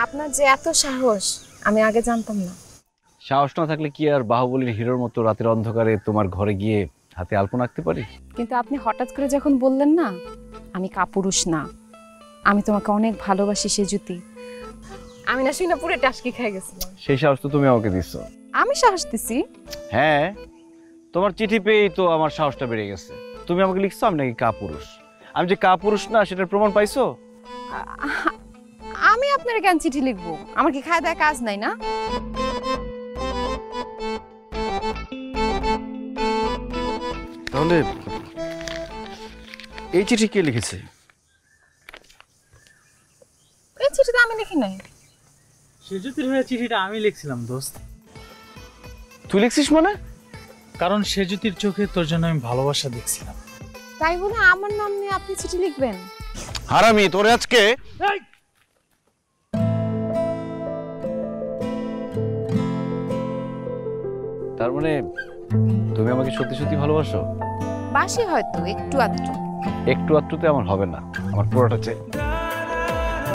আপনার যে এত সাহস আমি আগে জানতাম না। সাহস না থাকলে কি আর বাহুবলীর হিরোর মতো রাতের অন্ধকারে তোমার ঘরে গিয়ে হাতে আলপনা আঁকতে পারি? কিন্তু আপনি হঠাৎ করে যখন বললেন না আমি কাপুরুষ না, আমি তোমাকে অনেক ভালোবাসি সেজুতি, আমি না শুনে পুরো টাসকি খেয়ে গেছিলাম। সেই সাহস তো তুমি আমাকে দিচ্ছ। আমি সাহস দিছি? হ্যাঁ, তোমার চিঠি পেয়েই তো আমার সাহসটা বেড়ে গেছে। তুমি আমাকে লিখছো আমি নাকি কাপুরুষ। আমি যে কাপুরুষ না সেটার প্রমাণ পাইছো? আমি আপনার কেন চিঠি লিখবো? আমার কি খায় দায় কাজ নাই না? তাহলে এই চিঠি কে লিখেছে? এই চিঠি তো আমি লিখি নাই। সেজুতির হয়ে চিঠিটা আমি লিখছিলাম দোস্ত। তুই লিখছিস মানে? কারণ সেজুতির চোখে তোর জন্য আমি ভালোবাসা দেখছিলাম। তাই বলে আমার নাম নিয়ে আপনি চিঠি লিখবেন? হারামি, তোরে আজকে। তার মানে তুমি আমাকে সত্যি সত্যি ভালোবাসো? বাসি হয়তো একটু আধটু। একটু আধটুতে আমার হবে না, আমার পুরোটা চাই।